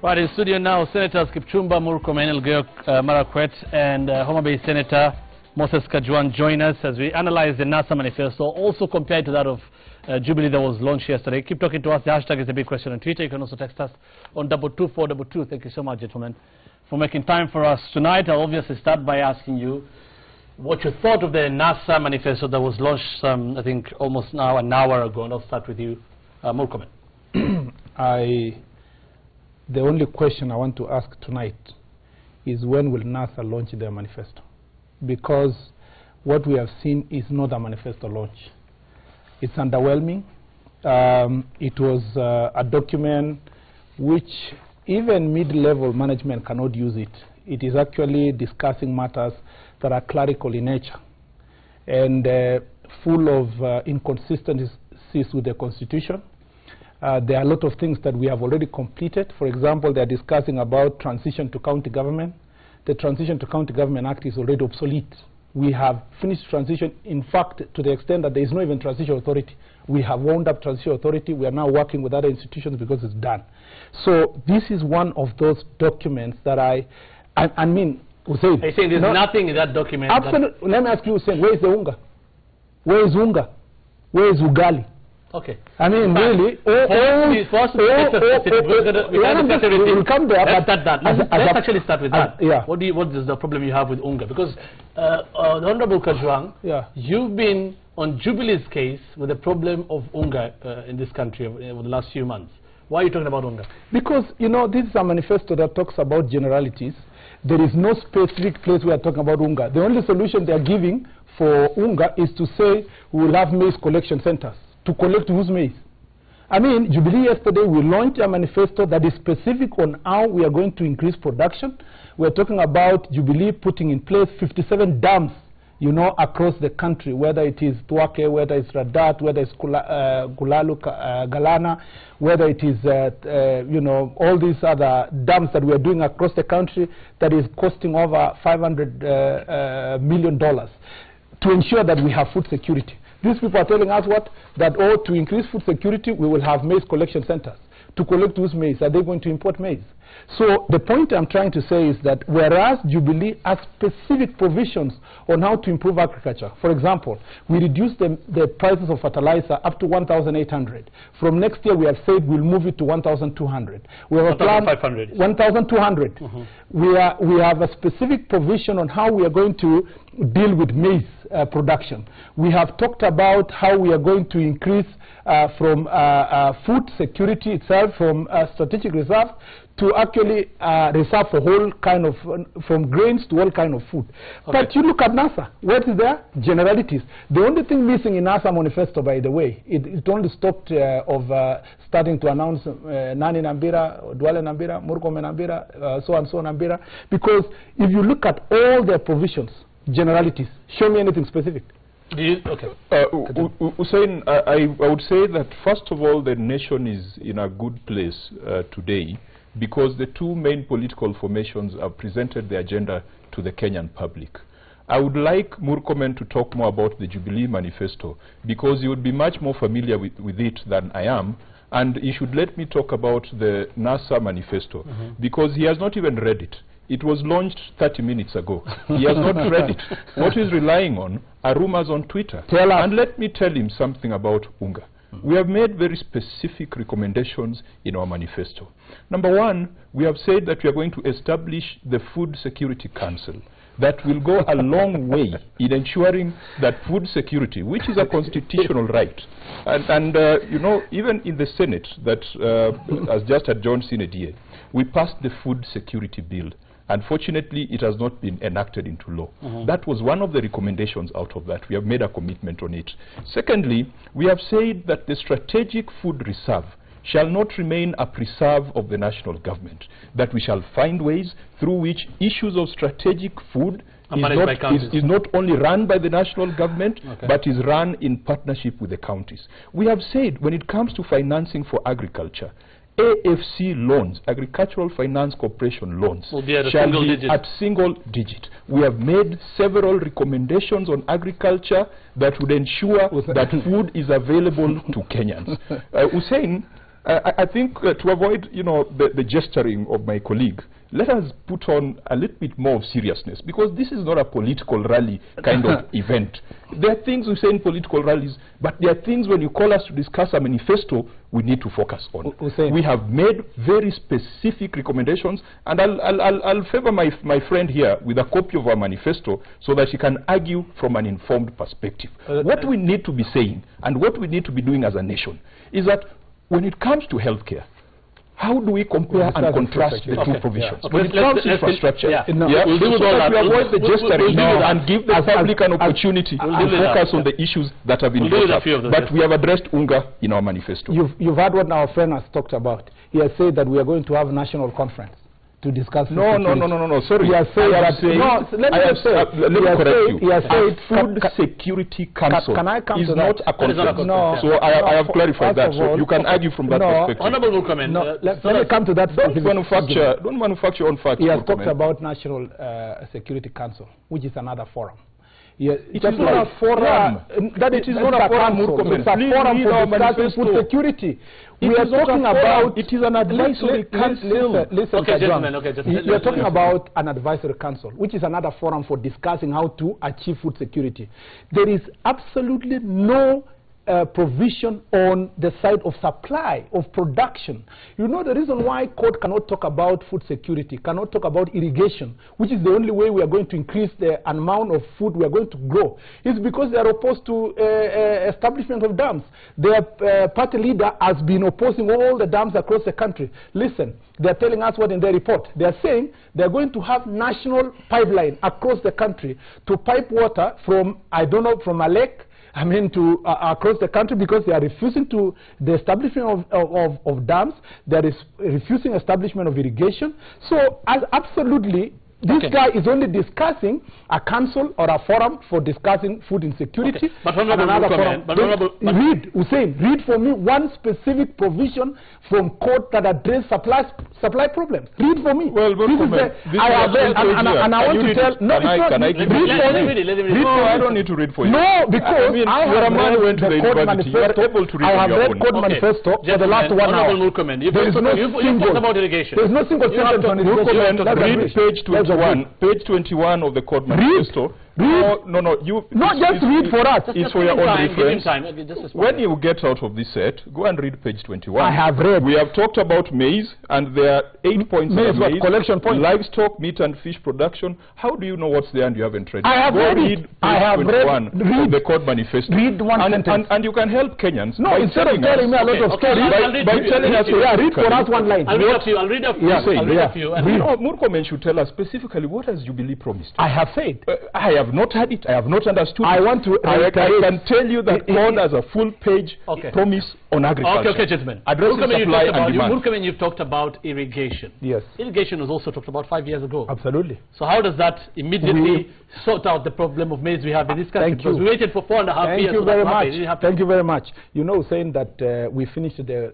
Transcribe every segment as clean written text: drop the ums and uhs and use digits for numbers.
Right, in studio now, Senators Kipchumba Murkomen, Elgeyo Marakwet, and Homa Bay Senator Moses Kajwang join us as we analyze the NASA Manifesto, also compared to that of Jubilee that was launched yesterday. Keep talking to us. The hashtag is a big question on Twitter. You can also text us on 22422. Thank you so much, gentlemen, for making time for us tonight. I'll obviously start by asking you what you thought of the NASA Manifesto that was launched, I think, almost now an hour ago. And I'll start with you, Murkomen. The only question I want to ask tonight is when will NASA launch their manifesto? Because what we have seen is not a manifesto launch. It's underwhelming. It was a document which even mid-level management cannot use it. It is actually discussing matters that are clerical in nature and full of inconsistencies with the Constitution. There are a lot of things that we have already completed. For example, they are discussing about transition to county government. The Transition to County Government Act is already obsolete. We have finished transition, in fact, to the extent that there is no even transition authority. We have wound up transition authority. We are now working with other institutions because it's done. So this is one of those documents that I mean, Hussein. Are you saying there's nothing in that document? Absolutely. Let me ask you, Hussein, where is the unga? Where is unga? Where is ugali? Okay. I mean, really, we'll come there. Let's actually start with that. Yeah. What is the problem you have with UNGA? Because the Honorable Kajwang, you've been on Jubilee's case with the problem of UNGA in this country over the last few months. Why are you talking about UNGA? Because, you know, this is a manifesto that talks about generalities. There is no specific place we are talking about UNGA. The only solution they are giving for UNGA is to say we will have maize collection centers. To collect whose maize? I mean, Jubilee yesterday, we launched a manifesto that is specific on how we are going to increase production. We're talking about Jubilee putting in place 57 dams, you know, across the country, whether it is Tuake, whether it's Radat, whether it's Gulalu, Galana, whether it is, you know, all these other dams that we are doing across the country that is costing over $500 million to ensure that we have food security. These people are telling us what? That, oh, to increase food security, we will have maize collection centers. To collect whose maize? Are they going to import maize? So the point I'm trying to say is that whereas Jubilee has specific provisions on how to improve agriculture, for example, we reduced the prices of fertilizer up to 1,800. From next year, we have said we'll move it to 1,200. We have a plan 1,500. 1,200. We have a specific provision on how we are going to deal with maize production. We have talked about how we are going to increase from food security itself, from strategic reserve to actually reserve for whole kind of, from grains to all kind of food. Okay. But you look at NASA, what is there? Generalities. The only thing missing in NASA manifesto, by the way, it only stopped of starting to announce Nani Nambira, Dwale Nambira, Murkomen Nambira, so and so Nambira, because if you look at all their provisions, generalities, show me anything specific. Okay. Hussein, I would say that first of all, the nation is in a good place today because the two main political formations have presented the agenda to the Kenyan public. I would like Murkomen to talk more about the Jubilee Manifesto because he would be much more familiar with it than I am, and he should let me talk about the NASA Manifesto because he has not even read it. It was launched 30 minutes ago. He has not read it. What he's relying on are rumors on Twitter. And let me tell him something about UNGA. We have made very specific recommendations in our manifesto. Number one, we have said that we are going to establish the Food Security Council that will go a long way in ensuring that food security, which is a constitutional right, and you know, even in the Senate that has just adjourned Sine Die, we passed the Food Security Bill. Unfortunately, it has not been enacted into law. That was one of the recommendations out of that. We have made a commitment on it. Secondly, we have said that the strategic food reserve shall not remain a preserve of the national government, that we shall find ways through which issues of strategic food is not only run by the national government, but is run in partnership with the counties. We have said when it comes to financing for agriculture, AFC loans, Agricultural Finance Corporation loans, will be at single digit. We have made several recommendations on agriculture that would ensure that food is available to Kenyans. Hussein, I think to avoid, the gesturing of my colleague, let us put on a little bit more of seriousness, because this is not a political rally kind of event. There are things we say in political rallies, but there are things when you call us to discuss a manifesto, we need to focus on. We have made very specific recommendations, and I'll favor my friend here with a copy of our manifesto so that she can argue from an informed perspective. What we need to be saying and what we need to be doing as a nation is that when it comes to healthcare, how do we compare and contrast the two provisions? When it comes to infrastructure, we'll deal with all that. We avoid the gesturing and give the public an opportunity to focus on the issues that have been brought up. But we have addressed UNGA in our manifesto. You've heard what our friend has talked about. He has said that we are going to have a national conference to discuss. No, sorry. He has said let me correct you. He has said Food Security Council is not a conference. No. So I have clarified that. So you can argue from that perspective. Honorable will comment. Let me come to that. Don't manufacture on facts. He has talked about National Security Council, which is another forum. It is not a forum. It is not a forum. It's a forum for discussing food security. We are talking about. It is an advisory council. Listen, we are talking about an advisory council, which is another forum for discussing how to achieve food security. There is absolutely no provision on the side of supply, of production. You know the reason why court cannot talk about food security, cannot talk about irrigation, which is the only way we are going to increase the amount of food we are going to grow, is because they are opposed to establishment of dams. Their party leader has been opposing all the dams across the country. Listen, they are telling us what in their report. They are saying they are going to have national pipeline across the country to pipe water from, I don't know, from a lake, to across the country, because they are refusing to the establishment of dams. They are refusing establishment of irrigation. So absolutely, this guy is only discussing a council or a forum for discussing food insecurity. Okay. But another forum. Read, Hussein, read for me one specific provision from court that address supply problems. Read for me. Well, I have read, and I want to tell. No, can I give read for I don't need to read for you. No, because I have read the court manifesto. I have read court manifesto for the last 1 hour. There is no single. There is no single sentence on irrigation. Read page 21 of the court manifesto. Not just read for us. It's for your own reference. When you get out of this set, go and read page 21. I have read. We have talked about maize, and there are 8 points maize, on maize. Collection points. Livestock, meat and fish production. How do you know what's there and you haven't read it? I have read page 21 of the court manifesto. Read one sentence. And you can help Kenyans. No, instead of telling me a lot of stories, by telling us. Read for us one line. I'll read a few. Murkomen should tell us specifically what has Jubilee promised. I have said. I have not heard it. I have not understood I it. want to I can tell you that God has a full page promise on agriculture. Okay, gentlemen. Addressing supply and demand. Murkomen, you've talked about irrigation. Yes. Irrigation was also talked about 5 years ago. Absolutely. So how does that immediately sort out the problem of maize we have been discussing? Thank you. We waited for 4.5 years. Thank you very much. Thank you very much. You know, saying that we finished the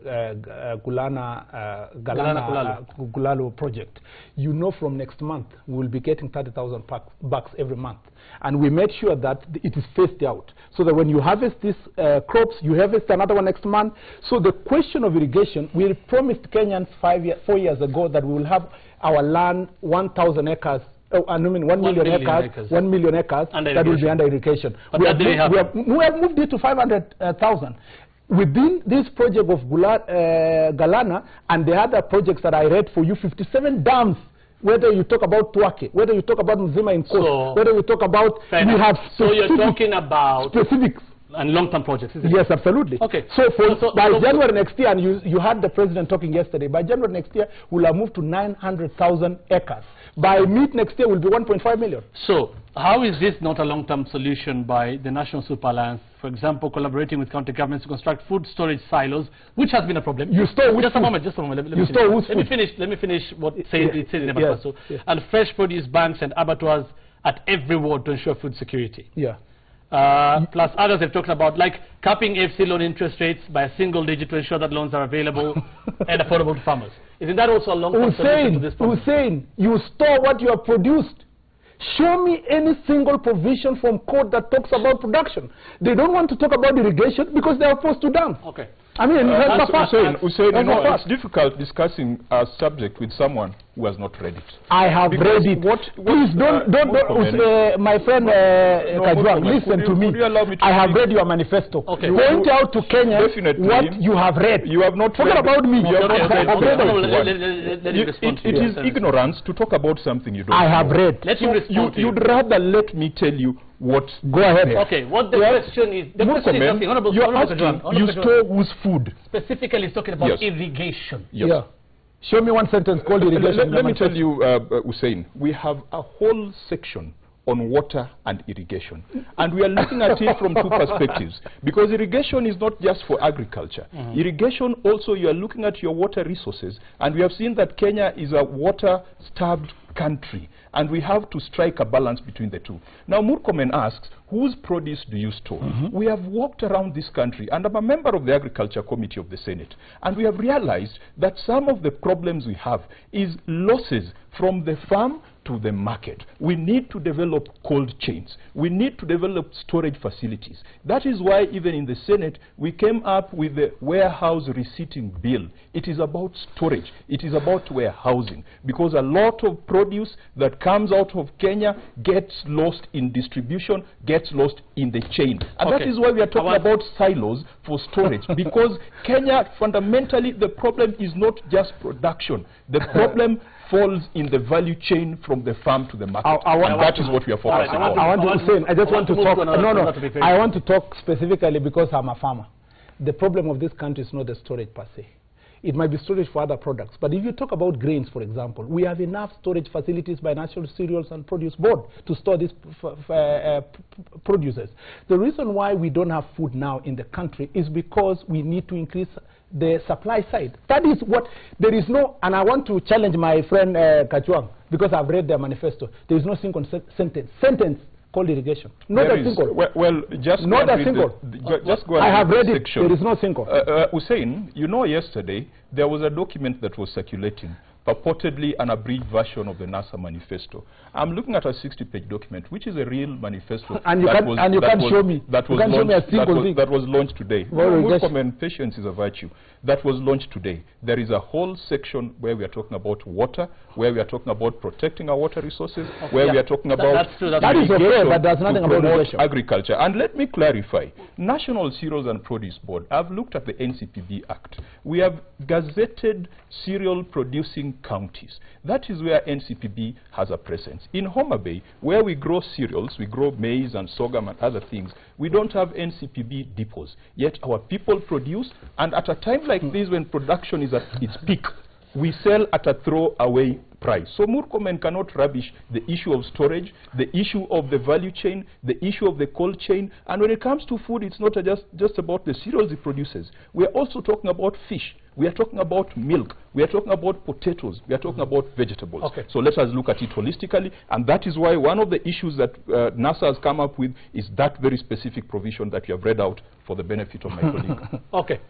Gulalo project. You know, from next month we will be getting 30,000 bucks every month, and we made sure that it is phased out, so that when you harvest these crops, you harvest another one next month. So the question of irrigation, we promised Kenyans 4 years ago that we will have our land 1,000 acres. 1 million acres. 1 million acres that will be under irrigation. We have moved it to 500,000. Within this project of Galana and the other projects that I read for you, 57 dams. Whether you talk about Tuake, whether you talk about Mzima in Coast, whether you talk about, we have so you're talking about specifics. And long-term projects, isn't it? Yes, absolutely. Okay. So by January next year, and you had the president talking yesterday, by January next year, we'll have moved to 900,000 acres. By mid next year, we'll be 1.5 million. So how is this not a long-term solution by the National Super Alliance, for example, collaborating with county governments to construct food storage silos, which has been a problem? You store with just a moment. Let me finish what it says in the manifesto. And fresh produce banks and abattoirs at every ward to ensure food security. Yeah. Plus others have talked about, like capping FC loan interest rates by a single digit to ensure that loans are available and affordable to farmers. Isn't that also a long-term solution to this problem? Hussein, you store what you have produced. Show me any single provision from code that talks about production. They don't want to talk about irrigation because they are opposed to dams. Okay. I mean, that's a fact. Hussein, you know, it's difficult discussing a subject with someone who has not read it. I have read it. Please don't, my friend Kajwang, listen to me. I have read your manifesto. Okay. Point out to Kenya what you have read. You have not Forget about me. You have not read it is ignorance to talk about something you don't know. I have read. Let him respond to you. You'd rather let me tell you what. Go ahead. Okay, what the question is, the question is something. Honorable, you're asking, you store whose food? Specifically, it's talking about irrigation. Yes. Yeah. Show me one sentence called irrigation. Let me tell you, Hussein, we have a whole section on water and irrigation. And we are looking at it from two perspectives. Because irrigation is not just for agriculture. Irrigation also, you are looking at your water resources. And we have seen that Kenya is a water-starved country. And we have to strike a balance between the two. Now, Murkomen asks, whose produce do you store? We have walked around this country, and I'm a member of the Agriculture Committee of the Senate, and we have realized that some of the problems we have is losses from the farm to the market. We need to develop cold chains. We need to develop storage facilities. That is why even in the Senate, we came up with the warehouse receipting bill. It is about storage. It is about warehousing, because a lot of produce that comes out of Kenya gets lost in distribution, gets lost in the chain. And that is why we are talking about silos for storage, because Kenya, fundamentally, the problem is not just production. The problem falls in the value chain from the farm to the market. And that is what we are focusing on. I want to say, I just want to talk. I want to talk specifically because I'm a farmer. The problem of this country is not the storage per se. It might be storage for other products. But if you talk about grains, for example, we have enough storage facilities by National Cereals and Produce Board to store these producers. The reason why we don't have food now in the country is because we need to increase the supply side. That is what, there is no, and I want to challenge my friend Kajwang, because I've read their manifesto. There is no single sentence called irrigation. Not a single. Well, just not a single. Just go. I have read it. There is no single. Hussein, you know, yesterday there was a document that was circulating, purportedly an abridged version of the NASA manifesto. I'm looking at a 60-page document, which is a real manifesto. And you can't show me. That was launched today. Patience is a virtue. That was launched today. There is a whole section where we are talking about water, where we are talking about protecting our water resources, where we are talking about that is okay, but there's nothing about agriculture. And let me clarify. National Cereals and Produce Board, I've looked at the NCPB Act. We have gazetted cereal producing counties. That is where NCPB has a presence. In Homa Bay, where we grow cereals, we grow maize and sorghum and other things, we don't have NCPB depots. Yet our people produce, and at a time like this when production is at its peak, we sell at a throwaway price. So Murkomen cannot rubbish the issue of storage, the issue of the value chain, the issue of the cold chain. And when it comes to food, it's not just about the cereals it produces. We are also talking about fish. We are talking about milk. We are talking about potatoes. We are talking about vegetables. Okay. So let us look at it holistically. And that is why one of the issues that NASA has come up with is that very specific provision that you have read out for the benefit of my colleague. Okay.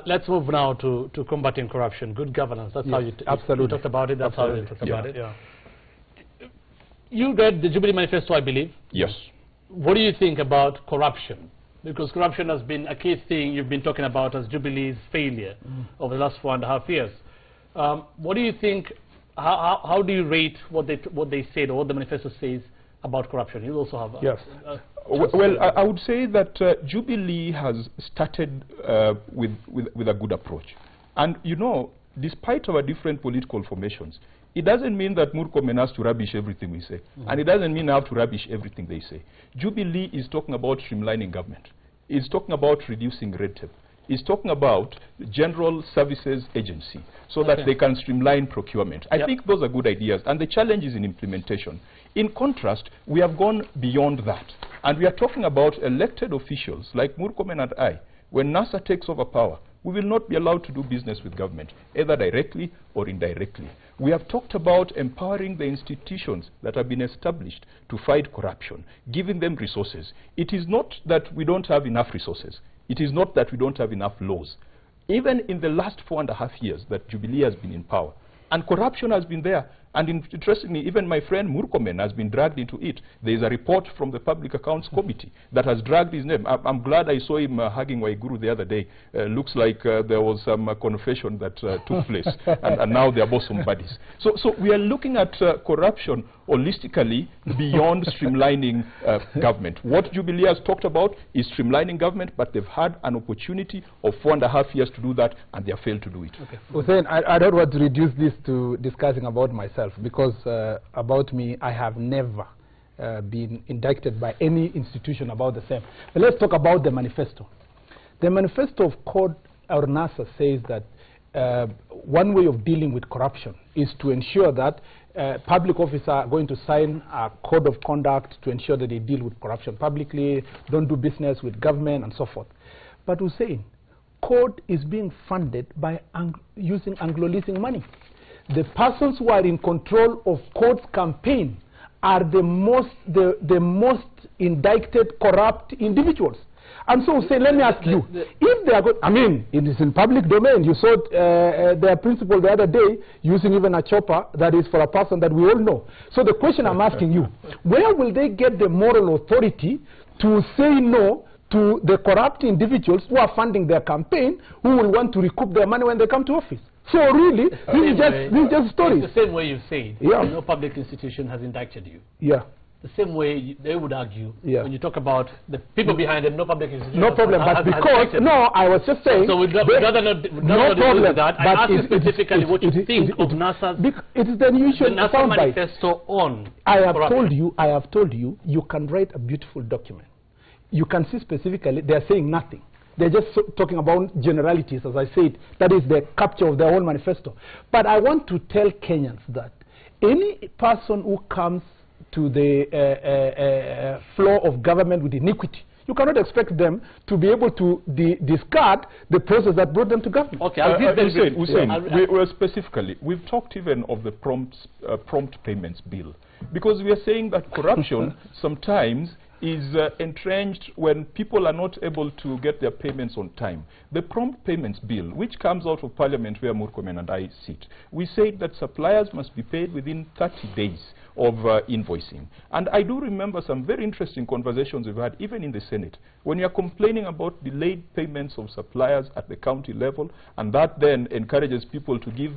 Let's move now to combating corruption, good governance. That's how you talked about it. That's how you talked about it. Yeah. You read the Jubilee Manifesto, I believe. Yes. What do you think about corruption? Because corruption has been a key thing you've been talking about as Jubilee's failure over the last 4.5 years. What do you think, how do you rate what they said, or what the manifesto says about corruption? You also have yes. Well, I would say that Jubilee has started with a good approach. And you know, despite our different political formations, it doesn't mean that Murkomen has to rubbish everything we say. And it doesn't mean I have to rubbish everything they say. Jubilee is talking about streamlining government. It's talking about reducing red tape. It's talking about General Services Agency so that they can streamline procurement. I think those are good ideas. And the challenge is in implementation. In contrast, we have gone beyond that. And we are talking about elected officials like Murkomen and I. When NASA takes over power, we will not be allowed to do business with government, either directly or indirectly. We have talked about empowering the institutions that have been established to fight corruption, giving them resources. It is not that we don't have enough resources. It is not that we don't have enough laws. Even in the last 4.5 years that Jubilee has been in power, and corruption has been there, And interestingly, even my friend Murkomen has been dragged into it. There is a report from the Public Accounts Committee that has dragged his name. I'm glad I saw him hugging Waiguru the other day. Looks like there was some confession that took place, and now they are bosom buddies. So we are looking at corruption holistically beyond streamlining government. What Jubilee has talked about is streamlining government, but they've had an opportunity of 4.5 years to do that, and they have failed to do it. Okay. Hussein, I don't want to reduce this to discussing about myself, because about me, I have never been indicted by any institution about the same. But let's talk about the manifesto. The manifesto of Code or NASA says that one way of dealing with corruption is to ensure that public officers are going to sign a code of conduct to ensure that they deal with corruption publicly, don't do business with government, and so forth. But Hussein, Code is being funded by using Anglo-leasing money. The persons who are in control of Code's campaign are the most indicted corrupt individuals. And so, say, let me ask you, if they are good, I mean, it is in public domain. You saw their principal the other day using even a chopper that is for a person that we all know. So the question I'm asking you, where will they get the moral authority to say no to the corrupt individuals who are funding their campaign, who will want to recoup their money when they come to office? So really, this is just stories. It's the same way you said, no public institution has indicted you. Yeah. The same way they would argue when you talk about the people behind it, no public institution. No problem, but because, no, I was just saying. So we'd rather not problem with that. I asked you specifically what you think of NASA's it is the usual NASA manifesto on I have told you, you can write a beautiful document. You can see specifically, they are saying nothing. They're just talking about generalities, as I said. That is the capture of their own manifesto. But I want to tell Kenyans that any person who comes to the floor of government with iniquity, you cannot expect them to be able to discard the process that brought them to government. Okay, specifically, we've talked even of the prompt payments bill, because we are saying that corruption sometimes is entrenched when people are not able to get their payments on time. The prompt payments bill, which comes out of Parliament where Murkomen and I sit, we say that suppliers must be paid within 30 days of invoicing. And I do remember some very interesting conversations we've had, even in the Senate, when you're complaining about delayed payments of suppliers at the county level, and that then encourages people to give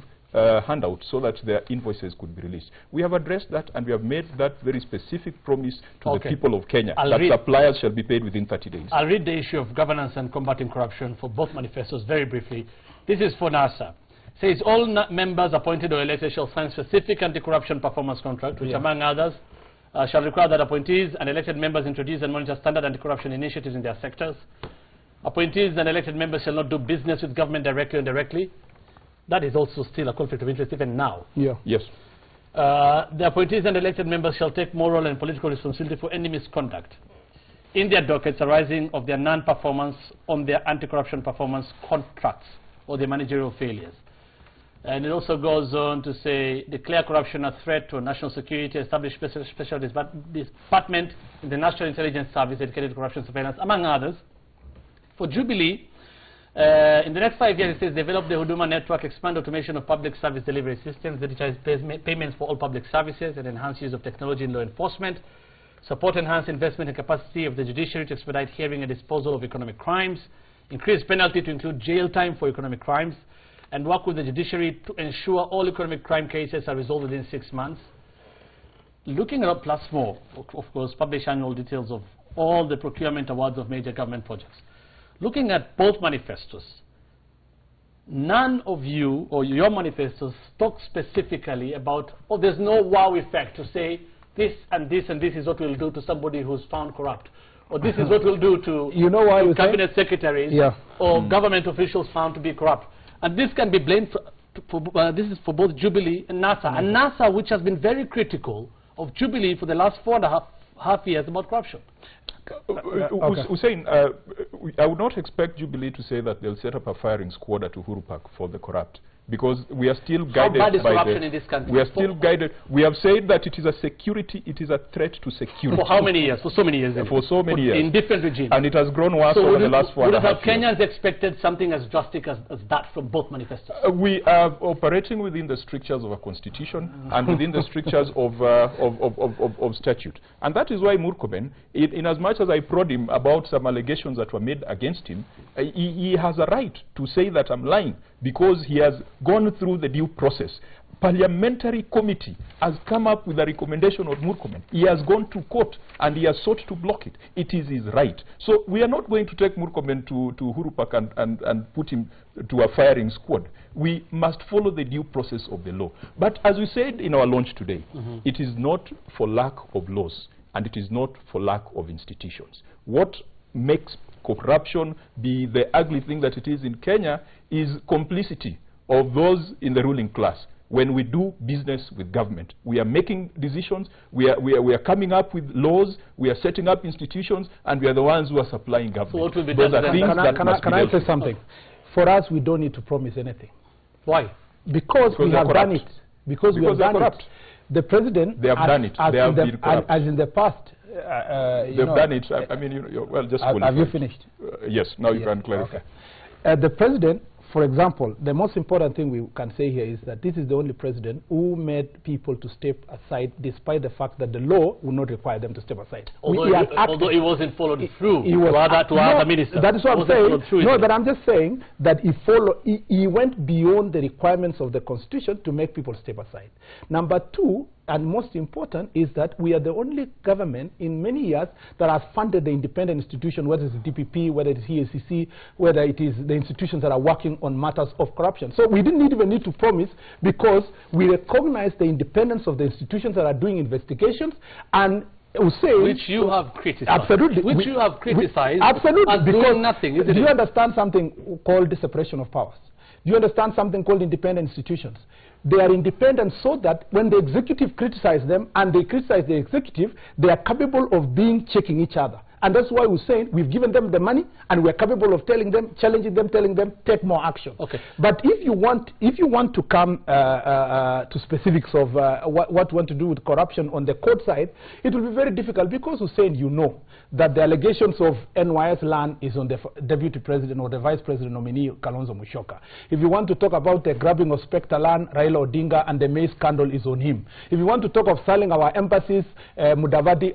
handouts so that their invoices could be released. We have addressed that, and we have made that very specific promise to the people of Kenya, that suppliers shall be paid within 30 days. I'll read the issue of governance and combating corruption for both manifestos very briefly. This is for NASA. Says all members appointed or elected shall sign specific anti-corruption performance contract, which among others shall require that appointees and elected members introduce and monitor standard anti-corruption initiatives in their sectors. Appointees and elected members shall not do business with government directly or indirectly. That is also still a conflict of interest even now. Yeah. Yes. The appointees and elected members shall take moral and political responsibility for any misconduct in their dockets arising of their non-performance on their anti-corruption performance contracts or their managerial failures. And it also goes on to say, declare corruption a threat to national security, establish special department in the National Intelligence Service dedicated to corruption surveillance, among others. For Jubilee, in the next 5 years, it says, develop the Huduma network, expand automation of public service delivery systems, digitize payments for all public services, and enhance use of technology in law enforcement, support enhanced investment and capacity of the judiciary to expedite hearing and disposal of economic crimes, increase penalty to include jail time for economic crimes, and work with the judiciary to ensure all economic crime cases are resolved within 6 months. Looking at plus more, of course, publish annual details of all the procurement awards of major government projects. Looking at both manifestos, none of you or your manifestos talk specifically about, oh, there's no wow effect to say this and this and this is what we'll do to somebody who's found corrupt, or this is what we'll do to cabinet secretaries or government officials found to be corrupt. And this can be blamed this is for both Jubilee and NASA. And NASA, which has been very critical of Jubilee for the last 4.5 years about corruption. Hussein, I would not expect Jubilee to say that they'll set up a firing squad at Uhuru Park for the corrupt. because we are still guided How bad is by corruption in this country? We are still guided. We have said that it is a security, it is a threat to security. For how many years? For so many years. For so many years. In different regimes. And it has grown worse over the last 4.5 years. Would have Kenyans expected something as drastic as that from both manifestos? We are operating within the strictures of a constitution and within the strictures of statute. And that is why Murkomen, in as much as I prod him about some allegations that were made against him, he has a right to say that I'm lying, because he has gone through the due process. Parliamentary committee has come up with a recommendation of Murkomen. He has gone to court and he has sought to block it. It is his right. So we are not going to take Murkomen to Uhuru Park and put him to a firing squad. We must follow the due process of the law. But as we said in our launch today, it is not for lack of laws and it is not for lack of institutions. What makes corruption be the ugly thing that it is in Kenya is complicity of those in the ruling class. When we do business with government, we are making decisions, we are coming up with laws, we are setting up institutions, and we are the ones who are supplying government. So what will be done? Can I say something? For us, we don't need to promise anything. Why? Because we have done it. Because we have done it. The president, they have done it. They have been corrupt. As in the past, they've done it. I mean, well, just have you finished? Yes. Now you can clarify. Okay. The president, for example, the most important thing we can say here is that this is the only president who made people to step aside despite the fact that the law would not require them to step aside. Although he wasn't followed through to other ministers. That is what I'm saying. No, but I'm just saying that he went beyond the requirements of the Constitution to make people step aside. Number two, and most important, is that we are the only government in many years that has funded the independent institution, whether it's the DPP, whether it's EACC, whether it is the institutions that are working on matters of corruption. So we didn't even need to promise, because we recognize the independence of the institutions that are doing investigations, and which you have criticized. Absolutely. Which you have criticized. Absolutely. As doing nothing, isn't it? Do you understand something called the separation of powers? Do you understand something called independent institutions? They are independent so that when the executive criticizes them and they criticize the executive, they are capable of checking each other. And that's why we're saying we've given them the money and we're capable of telling them, challenging them, telling them, take more action. Okay. But if you want to come to specifics of what you want to do with corruption on the court side, it will be very difficult, because Hussein, you know that the allegations of NYS land is on the deputy president or the vice president nominee, Kalonzo Musyoka. If you want to talk about the grabbing of Spectre land, Raila Odinga, and the maize scandal is on him. If you want to talk of selling our embassies, Mudavadi,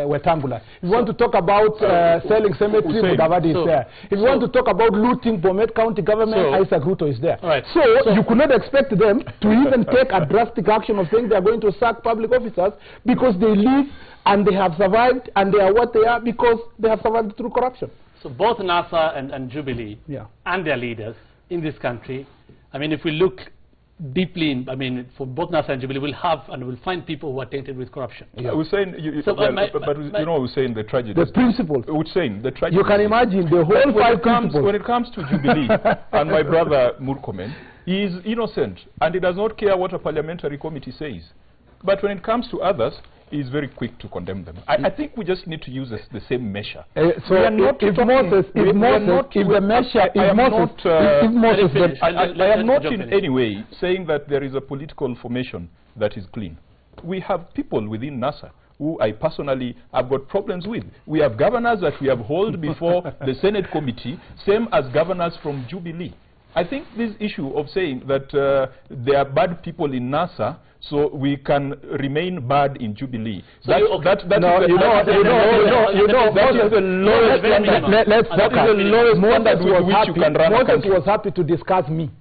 Wetangula. If you want to talk about selling cemetery, Mudavadi is there. If you want to talk about looting Bomet County government, Isaac Ruto is there. Right. So you could not expect them to even take a drastic action of saying they are going to sack public officers, because they live and they have survived and they are what they are because they have survived through corruption. So both NASA and Jubilee and their leaders in this country, I mean, if we look deeply in, I mean, for both NASA and Jubilee, we'll find people who are tainted with corruption. Yeah. We're saying, you know, we're saying the tragedy. The principles. We're saying the tragedy. You can imagine the whole five principles. When it comes to Jubilee and my brother Murkomen, he is innocent and he does not care what a parliamentary committee says. But when it comes to others, he is very quick to condemn them. I think we just need to use the same measure. So I am not in any way saying that there is a political formation that is clean. We have people within NASA who I personally have got problems with. We have governors that we have held before the Senate committee, same as governors from Jubilee. I think this issue of saying that there are bad people in NASA, so we can remain bad in Jubilee. That is the lowest standard with which you can run a country. Moses was happy to discuss me.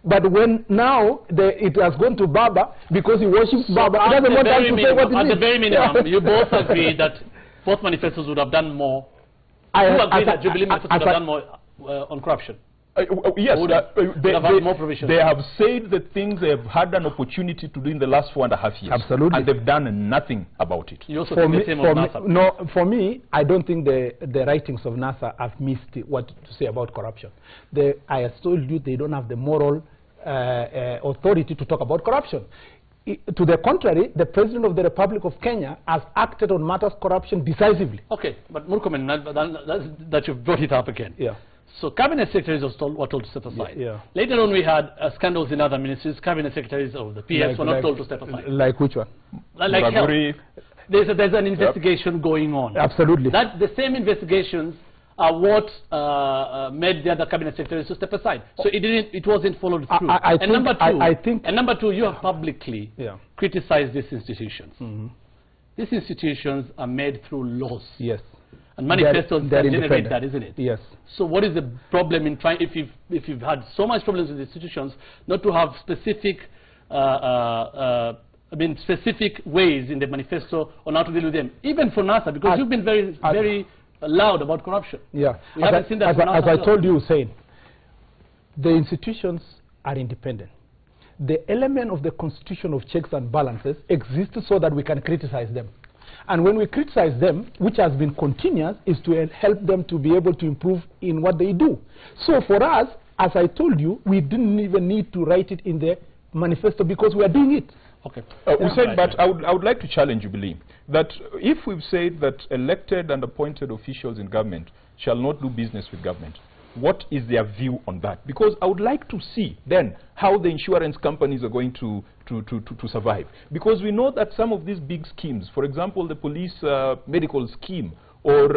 But when now it has gone to Baba because he worships Baba, he doesn't want us to say what it is. At the very minimum, you both agree that both manifestos would have done more. You agree that Jubilee manifestos would have done more on corruption? Yes, they have said the things they have had an opportunity to do in the last 4.5 years. Absolutely. And they've done nothing about it. You also think the same of NASA? No, for me, I don't think the writings of NASA have missed what to say about corruption. I have told you they don't have the moral authority to talk about corruption. To the contrary, the President of the Republic of Kenya has acted on matters of corruption decisively. Okay, but Murkomen, that you've brought it up again. Yeah. So cabinet secretaries were told to step aside. Yeah. Later on, we had scandals in other ministries. Cabinet secretaries of the PS were not told to step aside. Like which one? Like health. There's an investigation going on. Absolutely. That the same investigations are what made the other cabinet secretaries to step aside. So it wasn't followed through. And number two, you have publicly criticized these institutions. These institutions are made through laws. Yes. And manifestos generate that, isn't it? Yes. So what is the problem in trying, if you've had so much problems with institutions, not to have specific specific ways in the manifesto on how to deal with them, even for NASA, because you've been very loud about corruption. Yeah. We haven't seen that as I told you, Hussein, the institutions are independent. The element of the constitution of checks and balances exists so that we can criticize them. And when we criticize them, which has been continuous, is to help them to be able to improve in what they do. So for us, as I told you, we didn't even need to write it in the manifesto because we are doing it. Okay. But I would like to challenge Jubilee that if we've said that elected and appointed officials in government shall not do business with government, what is their view on that? Because I would like to see then how the insurance companies are going to survive. Because we know that some of these big schemes, for example, the police medical scheme, or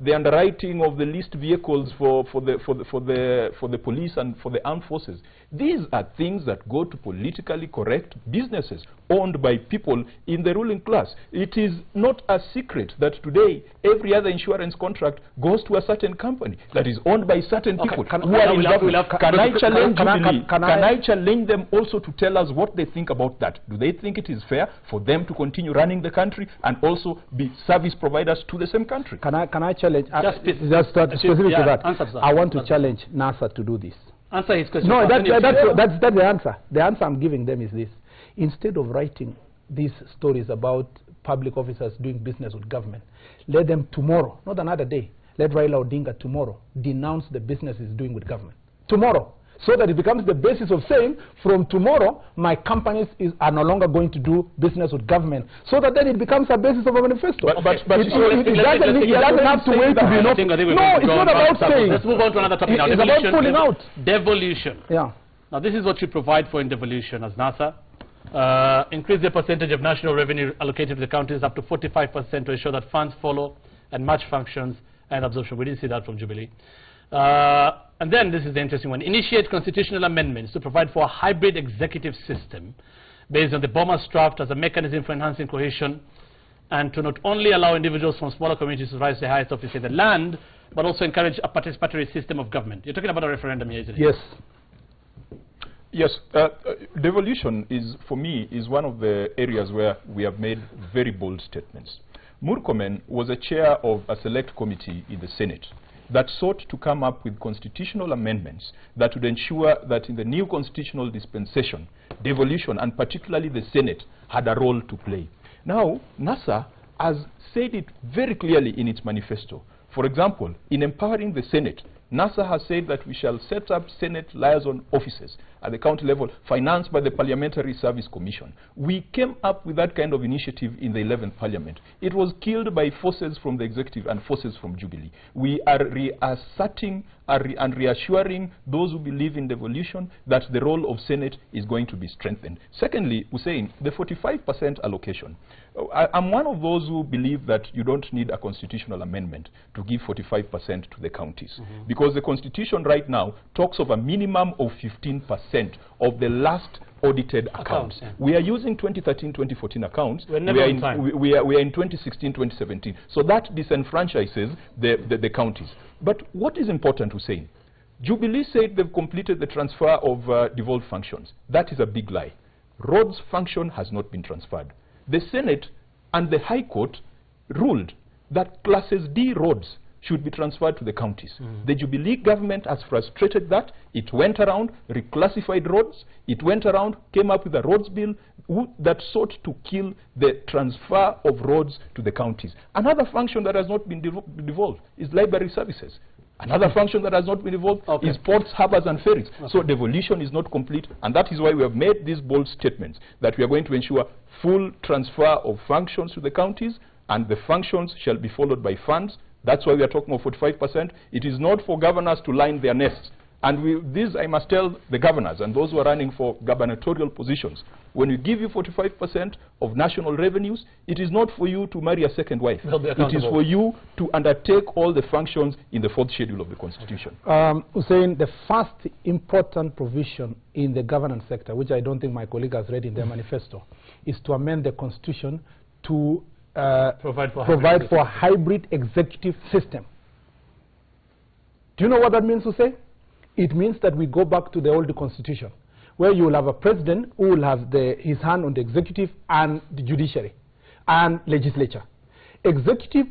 the underwriting of the leased vehicles for the police and for the armed forces. These are things that go to politically correct businesses owned by people in the ruling class. It is not a secret that today every other insurance contract goes to a certain company that is owned by certain people who are in government. Can I challenge them also to tell us what they think about that? Do they think it is fair for them to continue running the country and also be service providers to the same country? Can I challenge, just specific to that, I want to challenge NASA to do this. Answer his question. No, that's the answer. The answer I'm giving them is this. Instead of writing these stories about public officers doing business with government, let them tomorrow, not another day, let Raila Odinga tomorrow denounce the business he's doing with government. Tomorrow. So that it becomes the basis of saying, from tomorrow, my companies are no longer going to do business with government. So that then it becomes a basis of a manifesto. It doesn't have to wait to be enough. No, it's not about saying. Let's move on to another topic now. It's about pulling out. Devolution. Yeah. Now, this is what you provide for in devolution as NASA. Increase the percentage of national revenue allocated to the counties up to 45% to ensure that funds follow and match functions and absorption. We didn't see that from Jubilee. And then this is the interesting one. Initiate constitutional amendments to provide for a hybrid executive system based on the Bomas draft as a mechanism for enhancing cohesion and to not only allow individuals from smaller communities to rise to the highest office in the land, but also encourage a participatory system of government. You're talking about a referendum here, isn't it? Yes. Yes. Devolution is, for me, is one of the areas where we have made very bold statements. Murkomen was a chair of a select committee in the Senate that sought to come up with constitutional amendments that would ensure that in the new constitutional dispensation, devolution, and particularly the Senate, had a role to play. Now, NASA has said it very clearly in its manifesto. For example, in empowering the Senate, NASA has said that we shall set up Senate liaison offices at the county level, financed by the Parliamentary Service Commission. We came up with that kind of initiative in the 11th Parliament. It was killed by forces from the executive and forces from Jubilee. We are reasserting and reassuring those who believe in devolution that the role of Senate is going to be strengthened. Secondly, Hussein, the 45% allocation. I'm one of those who believe that you don't need a constitutional amendment to give 45% to the counties. Because the Constitution right now talks of a minimum of 15% of the last audited accounts. Yeah. We are using 2013-2014 accounts. We are in 2016-2017. So that disenfranchises the counties. But what is important to say? Jubilee said they've completed the transfer of devolved functions. That is a big lie. Roads function has not been transferred. The Senate and the High Court ruled that classes D roads should be transferred to the counties. The Jubilee government has frustrated that. It went around, reclassified roads. It went around, came up with a roads bill that sought to kill the transfer of roads to the counties. Another function that has not been devolved is library services. Another function that has not been devolved is ports, harbors, and ferries. So devolution is not complete, and that is why we have made these bold statements that we are going to ensure full transfer of functions to the counties, and the functions shall be followed by funds That's why we are talking of 45%. It is not for governors to line their nests. And this I must tell the governors and those who are running for gubernatorial positions. When we give you 45% of national revenues, it is not for you to marry a second wife. It is for you to undertake all the functions in the 4th schedule of the Constitution. Hussein, the first important provision in the governance sector, which I don't think my colleague has read in their manifesto, is to amend the Constitution to provide for a hybrid executive system. Do you know what that means, Hussein? It means that we go back to the old constitution, where you will have a president who will have his hand on the executive and the judiciary and legislature. Executive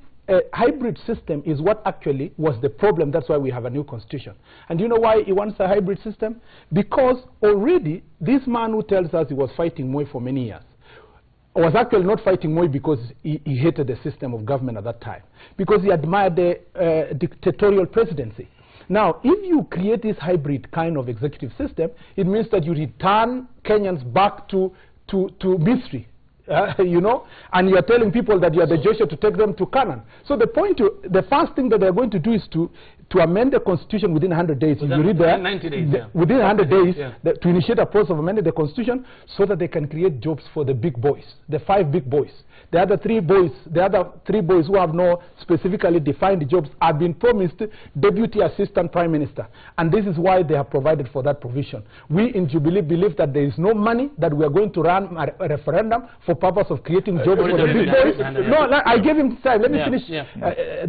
hybrid system is what actually was the problem. That's why we have a new constitution. And do you know why he wants a hybrid system? Because already this man who tells us he was fighting Moi for many years was actually not fighting Moi because he hated the system of government at that time, because he admired the dictatorial presidency. Now, if you create this hybrid kind of executive system, it means that you return Kenyans back to Misri, you know, and you are telling people that you are the Joshua to take them to Canaan. So the first thing that they are going to do is to amend the constitution within 100 days. Within, you read there, 90 days, within 100 days, to initiate a process of amending the constitution so that they can create jobs for the big boys, the 5 big boys. The other three boys who have no specifically defined jobs have been promised Deputy Assistant Prime Minister. And this is why they have provided for that provision. We in Jubilee believe that there is no money, that we are going to run a referendum for purpose of creating jobs for the big boys. No, I gave him time. Let me finish.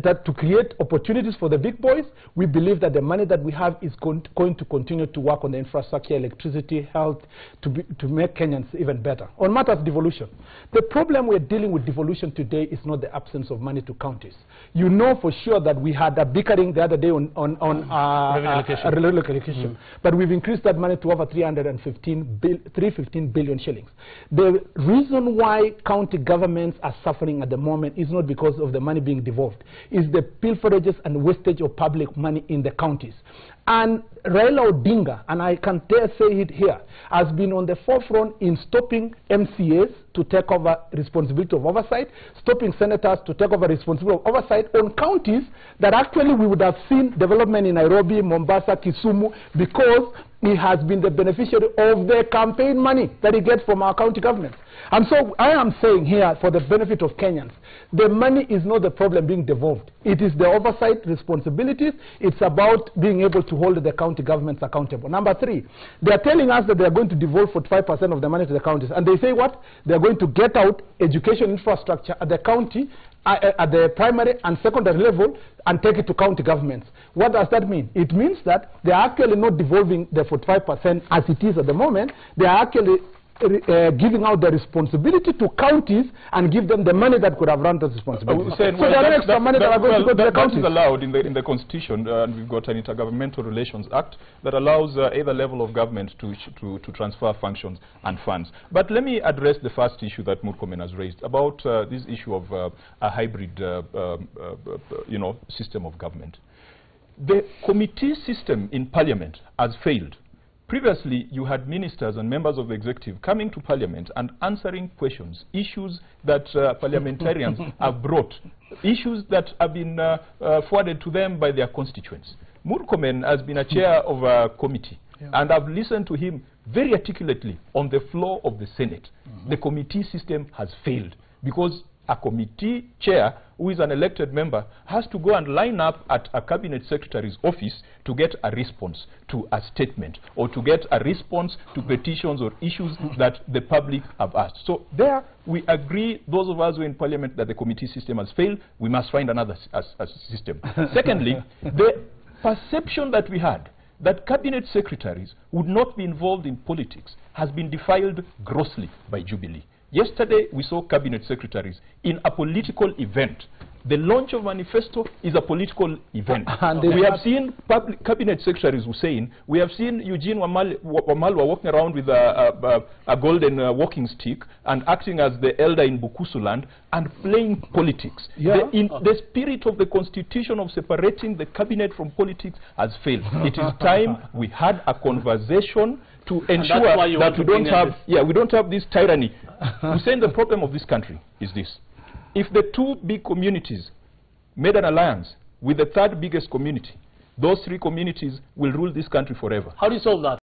That to create opportunities for the big boys, we believe that the money that we have is going to continue to work on the infrastructure, electricity, health, to make Kenyans even better. On matters of devolution, the problem we're dealing with devolution today is not the absence of money to counties. You know for sure that we had a bickering the other day on revenue allocation, but we've increased that money to over 315 billion shillings. The reason why county governments are suffering at the moment is not because of the money being devolved. It's the pilferages and wastage of public money in the counties. And Raila Odinga, and I can dare say it here, has been on the forefront in stopping MCAs to take over responsibility of oversight, stopping senators to take over responsibility of oversight on counties that actually we would have seen development in Nairobi, Mombasa, Kisumu, because he has been the beneficiary of the campaign money that he gets from our county governments. And so I am saying here, for the benefit of Kenyans, the money is not the problem being devolved. It is the oversight responsibilities. It's about being able to hold the county governments accountable. Number 3, they are telling us that they are going to devolve 45% of the money to the counties. And they say what? They are going to get out education infrastructure at the county, at the primary and secondary level, and take it to county governments. What does that mean? It means that they are actually not devolving the 45% as it is at the moment. They are actually giving out the responsibility to counties and give them the money that could have run those responsibilities. So there are extra money that are going to go to the counties. That is allowed in the Constitution, and we've got an Intergovernmental Relations Act that allows either level of government to transfer functions and funds. But let me address the first issue that Murkomen has raised about this issue of a hybrid system of government. The committee system in Parliament has failed. Previously, you had ministers and members of the executive coming to Parliament and answering questions, issues that parliamentarians have brought, issues that have been forwarded to them by their constituents. Murkomen has been a chair of a committee, and I've listened to him very articulately on the floor of the Senate. The committee system has failed because a committee chair who is an elected member has to go and line up at a cabinet secretary's office to get a response to a statement or to get a response to petitions or issues that the public have asked. So there we agree, those of us who are in Parliament, that the committee system has failed. We must find another system. Secondly, the perception that we had that cabinet secretaries would not be involved in politics has been defiled grossly by Jubilee. Yesterday, we saw cabinet secretaries in a political event. The launch of Manifesto is a political event. We have seen cabinet secretaries Hussein. We have seen Eugene Wamalwa walking around with a golden walking stick and acting as the elder in Bukusuland and playing politics. The spirit of the constitution of separating the cabinet from politics has failed. It is time we had a conversation to ensure that we don't have this tyranny. Hussein, the problem of this country is this. If the two big communities, made an alliance with the third biggest community. Those three communities will rule this country forever. How do you solve that?